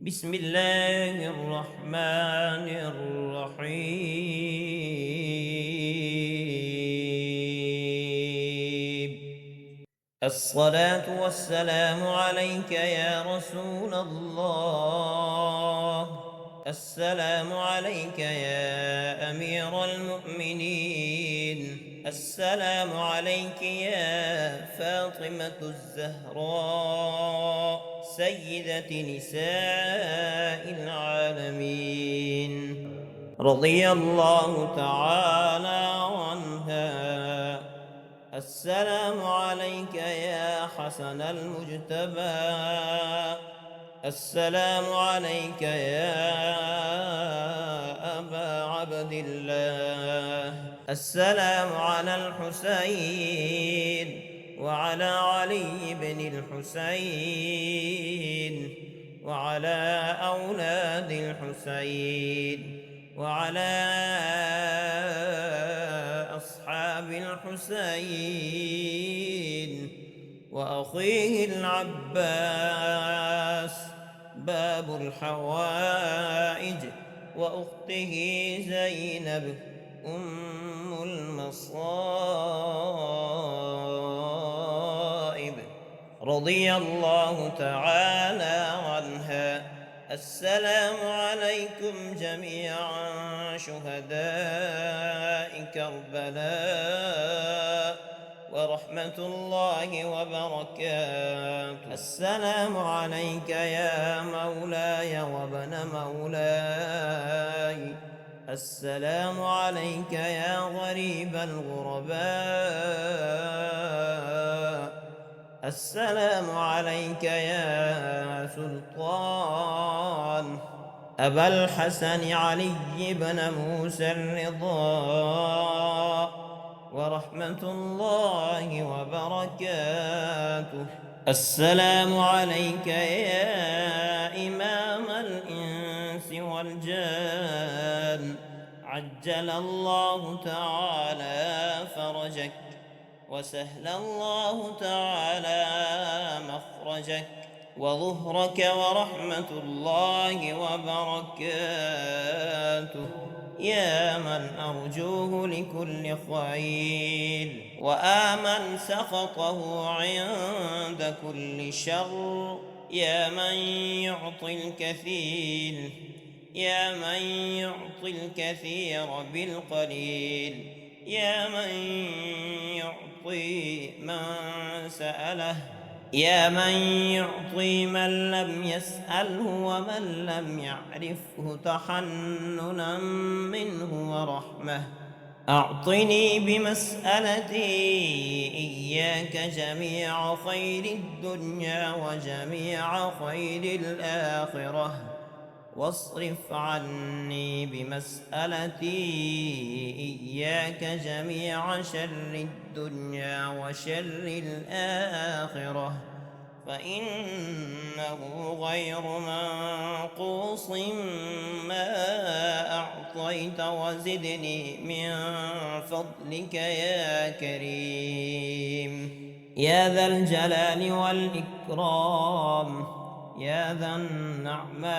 بسم الله الرحمن الرحيم. الصلاة والسلام عليك يا رسول الله. السلام عليك يا أمير المؤمنين. السلام عليك يا فاطمة الزهراء سيدة نساء العالمين، رضي الله تعالى عنها. السلام عليك يا حسن المجتبى. السلام عليك يا أبا عبد الله. السلام على الحسين وعلى علي بن الحسين وعلى أولاد الحسين وعلى أصحاب الحسين وأخيه العباس باب الحوائج، وأخته زينب أم المصائب، رضي الله تعالى عنها. السلام عليكم جميعا شهداء كربلاء ورحمة الله وبركاته. السلام عليك يا مولاي وابن مولاي. السلام عليك يا غريب الغرباء. السلام عليك يا سلطان أبا الحسن علي بن موسى الرضا، ورحمة الله وبركاته. السلام عليك يا إمام الإنس والجان، عجل الله تعالى فرجك وسهل الله تعالى مخرجك وظهرك ورحمة الله وبركاته، يا من أرجوه لكل خير وآمن سخطه عند كل شر، يا من يعطي الكثير، يا من يعطي الكثير بالقليل، يا من يعطي من سأله، يا من يعطي من لم يسأله ومن لم يعرفه تحننا منه ورحمة. أعطني بمسألتي إياك جميع خير الدنيا وجميع خير الآخرة، واصرف عني بمسألتي إياك جميع شر الدنيا وشر الآخرة، فإنه غير منقوص ما أعطيت، وزدني من فضلك يا كريم يا ذا الجلال والإكرام، يا ذا النعماء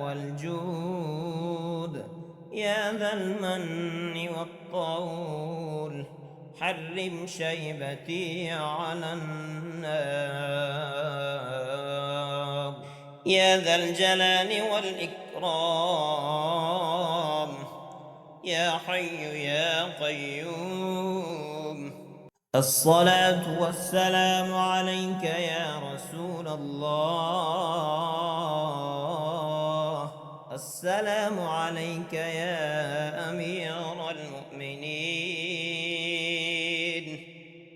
والجود، يا ذا المن والطول، حرم شيبتي على النار. يا ذا الجلال والإكرام، يا حي يا قيوم. الصلاة والسلام عليك يا رسول الله. السلام عليك يا أمير المؤمنين،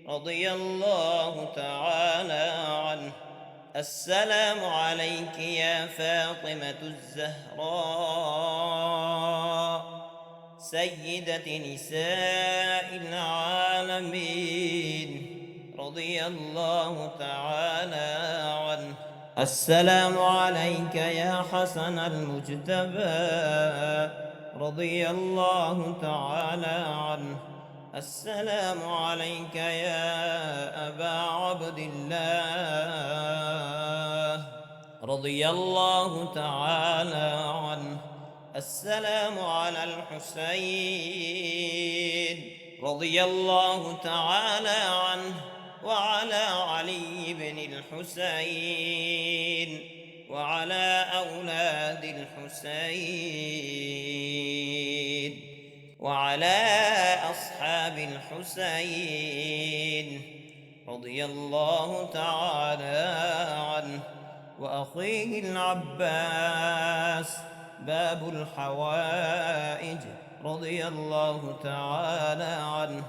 رضي الله تعالى عنه. السلام عليك يا فاطمة الزهراء سيدة نساء العالمين، رضي الله تعالى عنه. السلام عليك يا حسن المجتبى، رضي الله تعالى عنه. السلام عليك يا أبا عبد الله. رضي الله تعالى عنه. السلام على الحسين رضي الله تعالى عنه وعلى علي بن الحسين وعلى أولاد الحسين وعلى أصحاب الحسين رضي الله تعالى عنه، وأخيه العباس باب الحوائج رضي الله تعالى عنه،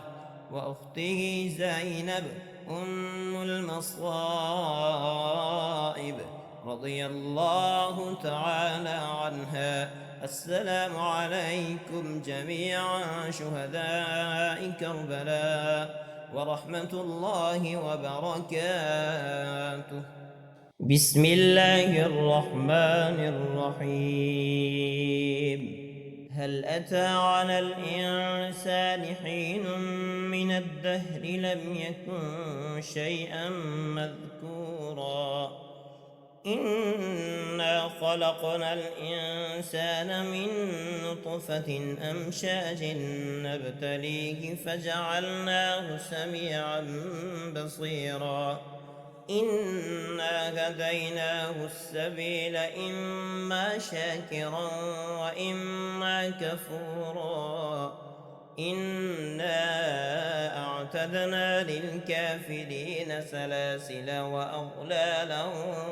وأخته زينب أم المصائب رضي الله تعالى عنها. السلام عليكم جميعا شهداء كربلاء ورحمة الله وبركاته. بسم الله الرحمن الرحيم. هل أتى على الإنسان حين من الدهر لم يكن شيئا مذكورا. إنا خلقنا الإنسان من نطفة أمشاج نبتليه فجعلناه سميعا بصيرا. إنا هديناه السبيل إما شاكرا وإما كفورا. إنا أعتدنا للكافرين سلاسل وأغلالا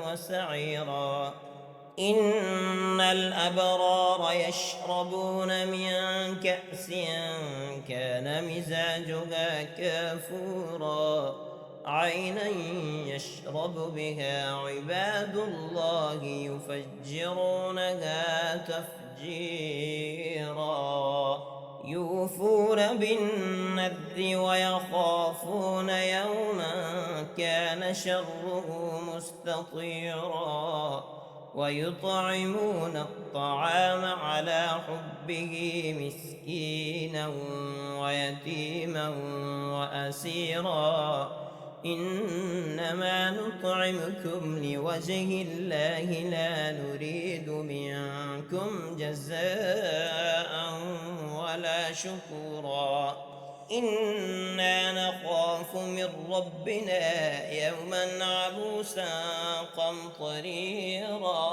وسعيرا. إن الأبرار يشربون من كأس كان مزاجها كافورا. عينا يشرب بها عباد الله يفجرونها تفجيرا. يوفون بالنذر ويخافون يوما كان شره مستطيرا. ويطعمون الطعام على حبه مسكينا ويتيما وأسيرا. إنما نطعمكم لوجه الله لا نريد منكم جزاء ولا شكورا. إنا نخاف من ربنا يوما عبوسا قمطريرا.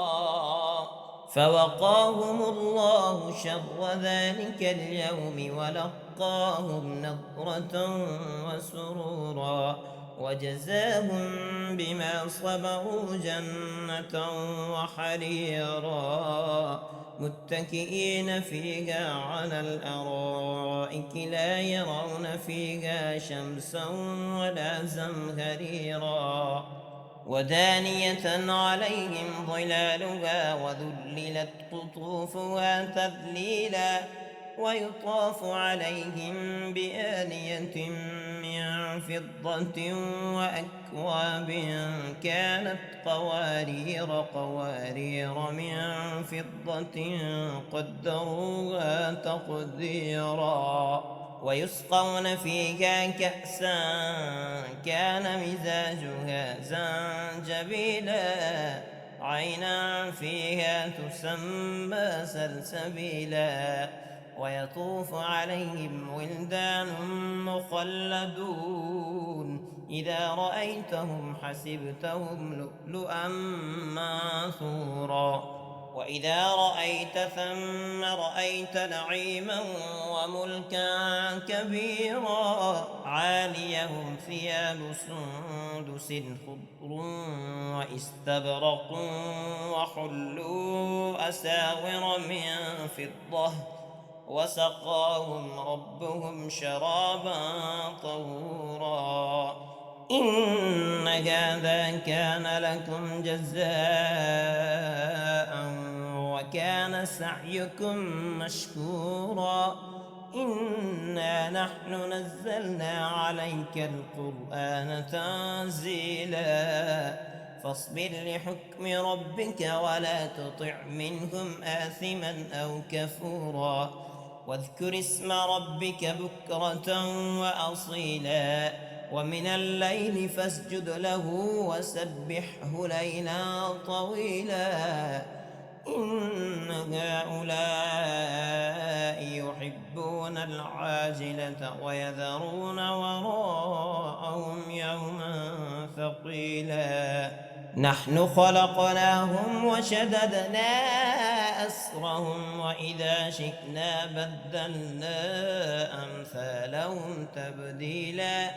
فوقاهم الله شر ذلك اليوم ولقاهم نضرة وسرورا. وجزاهم بما صبروا جنة وحريرا. متكئين فيها على الأرائك لا يرون فيها شمسا ولا زمهريرا. ودانية عليهم ظلالها وذللت قطوفها تذليلا. ويطاف عليهم بآنية من فضة وأكواب كانت قوارير من فضة قدروها تقديرا. ويسقون فيها كأسا كان مزاجها زنجبيلا. عينا فيها تسمى سلسبيلا. ويطوف عليهم ولدان مخلدون إذا رأيتهم حسبتهم لؤلؤا منثورا. وإذا رأيت ثم رأيت نعيما وملكا كبيرا. عاليهم ثياب سندس خضر واستبرق وحلوا أساور من فضة وسقاهم ربهم شرابا طهورا. إن هذا كان لكم جزاء وكان سعيكم مشكورا. إنا نحن نزلنا عليك القرآن تنزيلا. فاصبر لحكم ربك ولا تطع منهم آثما أو كفورا. واذكر اسم ربك بكرة وأصيلا. ومن الليل فاسجد له وسبحه ليلا طويلا إن هؤلاء يحبون العاجلة ويذرون وراءهم يوما ثقيلا نحن خلقناهم وشددنا أسرهم وإذا شئنا بدلنا أمثالهم تبديلا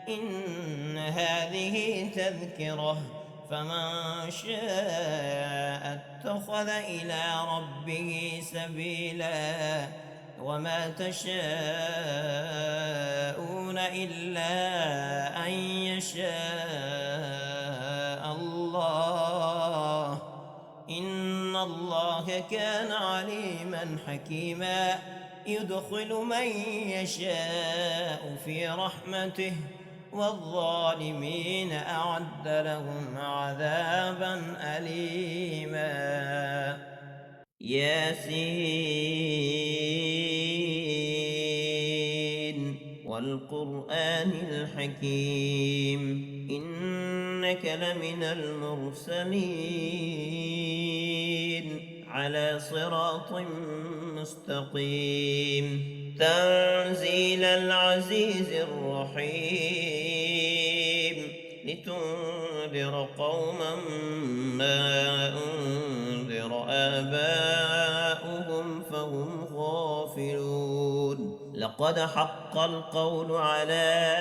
إن هذه تذكرة فمن شاء اتخذ إلى ربه سبيلا وما تشاءون إلا أن يشاء الله إن الله كان عليما حكيما يدخل من يشاء في رحمته والظالمين أعد لهم عذابا أليما ياسين والقرآن الحكيم إنك لمن المرسلين على صراط مستقيم تنزيل العزيز الرحيم لتنذر قوما ما أنذر آباؤهم فهم غافلون لقد حق القول على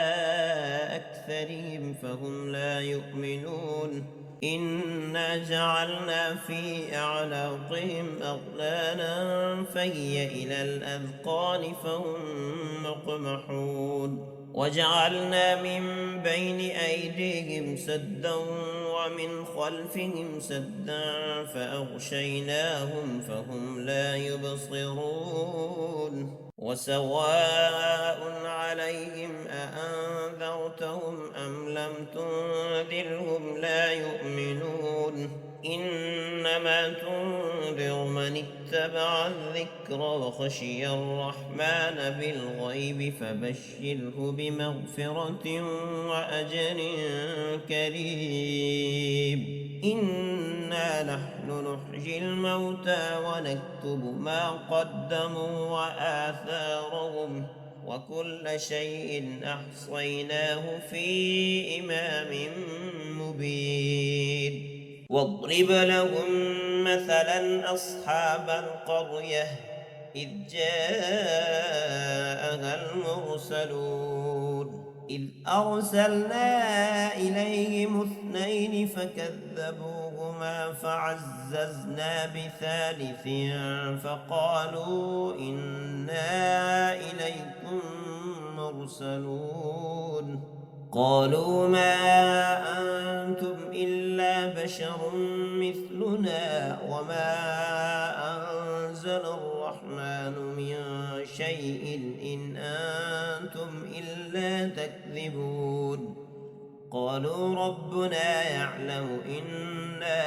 أكثرهم فهم لا يؤمنون إنا جعلنا في أعناقهم أغلالا فهي إلى الأذقان فهم مقمحون وجعلنا من بين أيديهم سدا ومن خلفهم سدا فأغشيناهم فهم لا يبصرون وسواء عليهم أأنذرتهم أم لم تنذرهم لا يؤمنون إنما تنذر من اتبع الذكر وخشي الرحمن بالغيب فبشره بمغفرة وأجر كريم إنا نحن نحيي الموتى ونكتب ما قدموا وآثارهم وكل شيء أحصيناه في إمام مبين واضرب لهم مثلا أصحاب القرية إذ جاءها المرسلون إذ أرسلنا إليهم اثنين فكذبوهما فعززنا بثالث فقالوا إنا إليكم مرسلون قالوا ما أنتم إلا بشر مثلنا وما أنزل الرحمن من شيء إن أنتم إلا تكذبون قالوا ربنا يعلم إنا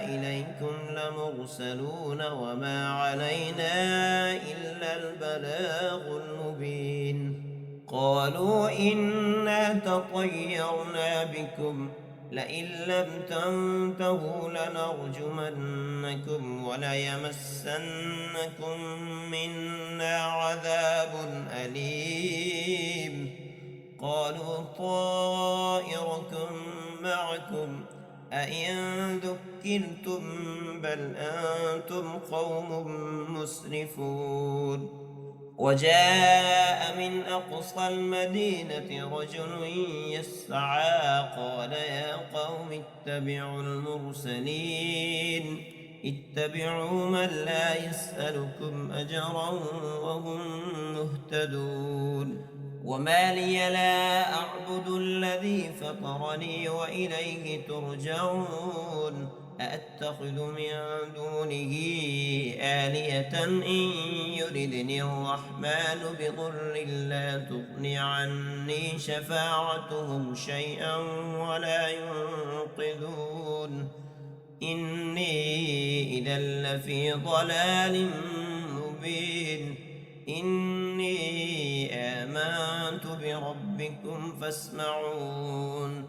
إليكم لمرسلون وما علينا إلا البلاغ المبين قالوا إنا تطيرنا بكم لئن لم تنتهوا لنرجمنكم وليمسنكم منا عذاب أليم قالوا طائركم معكم أئن ذكرتم بل أنتم قوم مسرفون وجاء من أقصى المدينة رجل يسعى قال يا قوم اتبعوا المرسلين اتبعوا من لا يسألكم أجرا وهم مهتدون وما لي لا أعبد الذي فطرني وإليه ترجعون أأتخذ من دونه آلهة إن يردني الرحمن بضر لا تغن عني شفاعتهم شيئا ولا ينقذون إني إذا لفي ضلال مبين إني آمنت بربي ربكم فاسمعون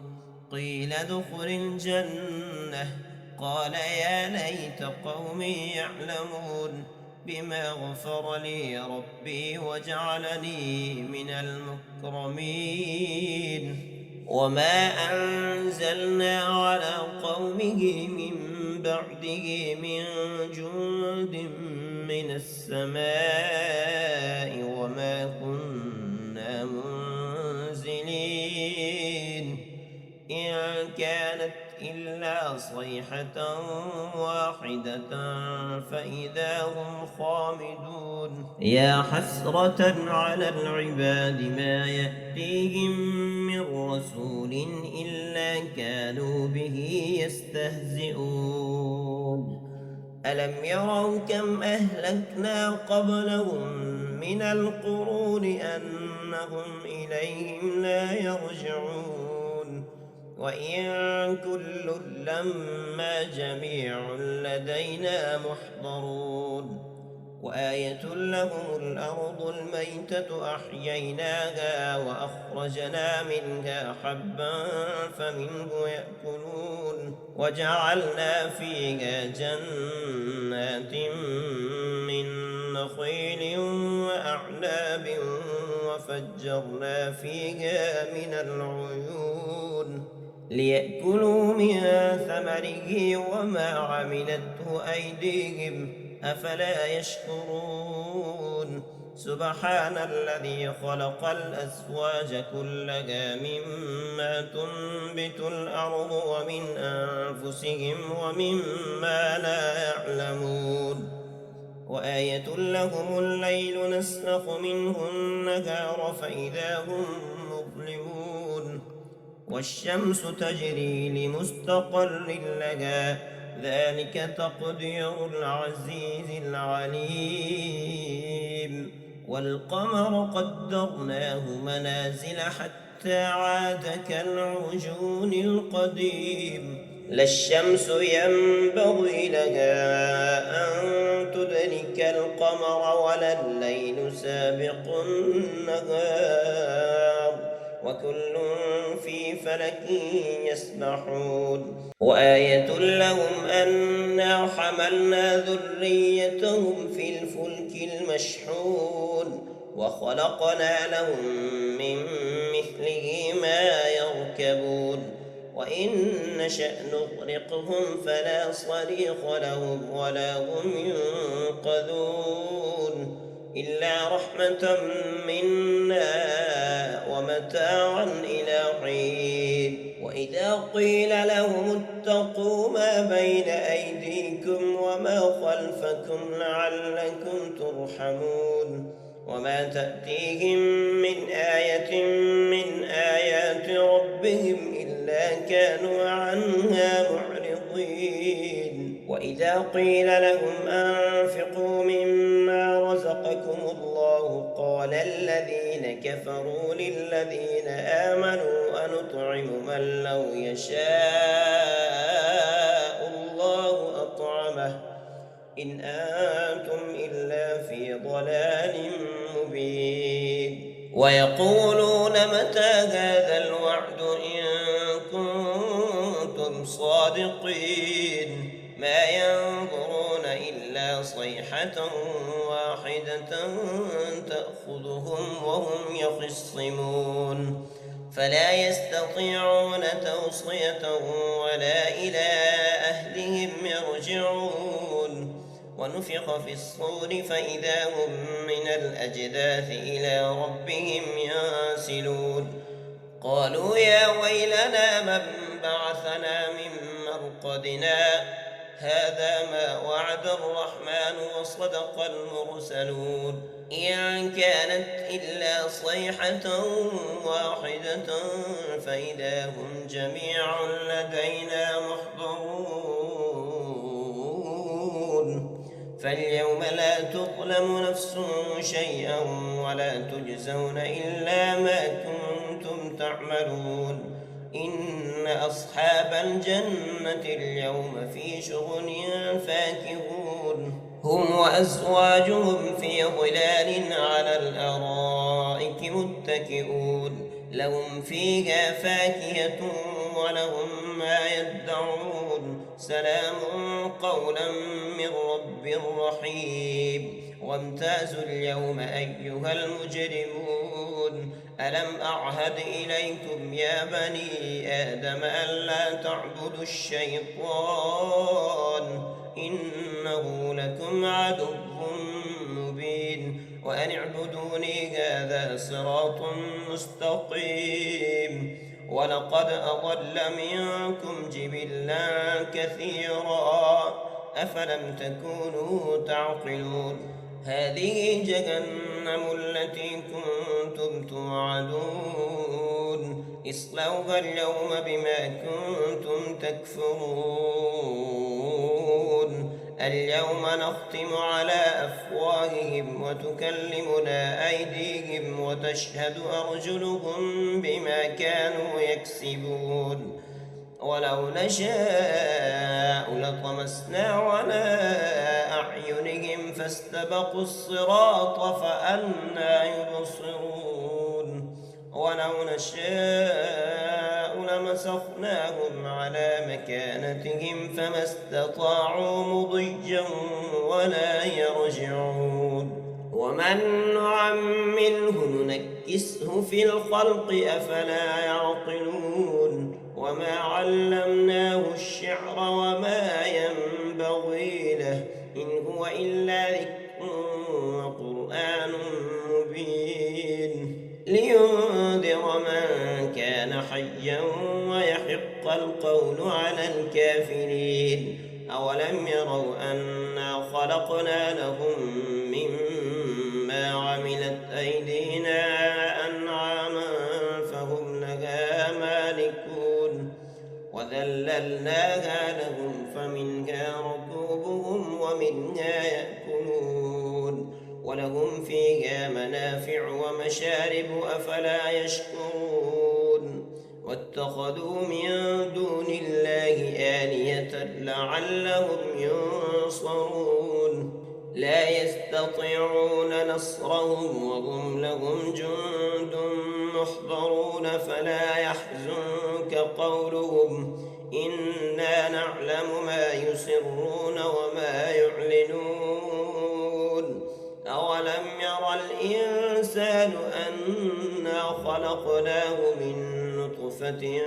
قيل ادخل الجنة قال يا ليت قومي يعلمون بما غفر لي ربي وجعلني من المكرمين وما أنزلنا على قومه من بعده من جند من السماء وما كنا منزلين إن كانت إلا صيحة واحدة فإذا هم خامدون يا حسرة على العباد ما يأتيهم من رسول إلا كانوا به يستهزئون ألم يروا كم أهلكنا قبلهم من القرون أنهم إليهم لا يرجعون وإن كل لما جميع لدينا محضرون وآية لهم الأرض الميتة أحييناها وأخرجنا منها حبا فمنه يأكلون وجعلنا فيها جنات من نخيل وأعناب وفجرنا فيها من العيون ليأكلوا من ثمره وما عملته أيديهم أفلا يشكرون سبحان الذي خلق الأزواج كلها مما تنبت الأرض ومن أنفسهم ومما لا يعلمون وآية لهم الليل نسلخ منه النهار فإذا هم مظلمون والشمس تجري لمستقر لها ذلك تقدير العزيز العليم والقمر قدرناه منازل حتى عاد كالعرجون القديم لا الشمس ينبغي لها أن تدرك القمر ولا الليل سابق النهار وكل في فلك يسبحون وآية لهم أنا حملنا ذريتهم في الفلك المشحون وخلقنا لهم من مثله ما يركبون وإن نشأ نغرقهم فلا صريخ لهم ولا هم ينقذون إلا رحمة منا ومتاعا إلى حين وإذا قيل لهم اتقوا ما بين أيديكم وما خلفكم لعلكم ترحمون وما تأتيهم من آية من آيات ربهم إلا كانوا عنها معرضين وإذا قيل لهم أنفقوا مما رزقكم الله قال الذين كفروا للذين آمنوا أنطعم من لو يشاء الله أطعمه إن أنتم إلا في ضلال مبين ويقولون متى هذا الوعد إن كنتم صادقين ما ينظرون إلا صيحة واحدة تأخذهم وهم يخصمون فلا يستطيعون توصية ولا إلى أهلهم يرجعون ونفخ في الصور فإذا هم من الأجداث إلى ربهم ينسلون قالوا يا ويلنا من بعثنا من مرقدنا هذا ما وعد الرحمن وصدق المرسلون إن كانت إلا صيحة واحدة فإذا هم جميع لدينا محضرون فاليوم لا تظلم نفس شيئا ولا تجزون إلا ما كنتم تعملون إن أصحاب الجنة اليوم في شغل فاكهون هم وأزواجهم في ظلال على الأرائك متكئون لهم فيها فاكهة ولهم ما يدعون سلام قولا من رب رحيم وامتازوا اليوم أيها المجرمون ألم أعهد إليكم يا بني آدم ألا تعبدوا الشيطان إنه لكم عدو مبين وأن اعبدوني هذا صراط مستقيم ولقد أضل منكم جبلا كثيرا أفلم تكونوا تعقلون هذه جهنم التي كنتم توعدون اصلوها اليوم بما كنتم تكفرون اليوم نختم على أفواههم وتكلمنا أيديهم وتشهد أرجلهم بما كانوا يكسبون ولو نشاء لطمسنا على أعينهم فاستبقوا الصراط فأنى يبصرون ولو نشاء لمسخناهم على مكانتهم فما استطاعوا مضيا ولا يرجعون ومن نعمره ننكسه في الخلق أفلا يعقلون وما علمناه الشعر وما ينبغي له إن هو إلا ذكر وقرآن مبين لينذر من كان حيا ويحق القول على الكافرين أولم يروا أنا خلقنا لهم مما عملت أيدينا أنعاما فهم لها مالكون وذللناها لهم فمنها ركوبهم ومنها يأكلون ولهم فيها منافع ومشارب أفلا يشكرون واتخذوا من دون الله آلية لعلهم ينصرون لا يستطيعون نصرهم وهم لهم جند محضرون فلا يحزنك قولهم إنا نعلم ما يسرون وما يعلنون أولم ير الإنسان أنا خلقناه من نطفة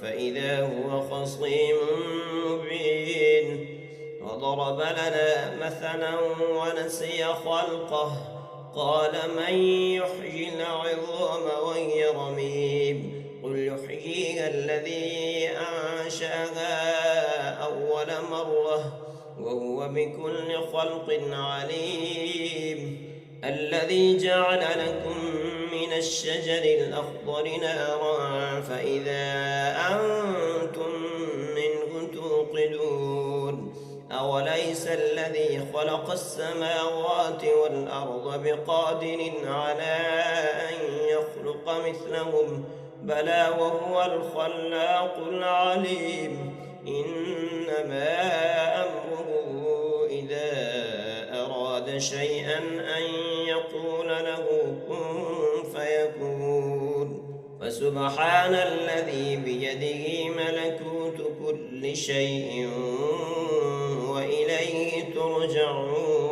فإذا هو خصيم مبين وضرب لنا مثلا ونسي خلقه قال من يحيي العظام وهي رميم قل يحييها الذي أنشأها أول مرة وهو بكل خلق عليم الذي جعل لكم من الشجر الأخضر نارا فإذا أنتم منه توقدون أوليس الذي خلق السماوات والأرض بقادر على أن يخلق مثلهم بلى وهو الخلاق العليم إنما أمره إذا أراد شيئا أن يقول له كن فيكون فسبحان الذي بيده ملكوت كل شيء وإليه ترجعون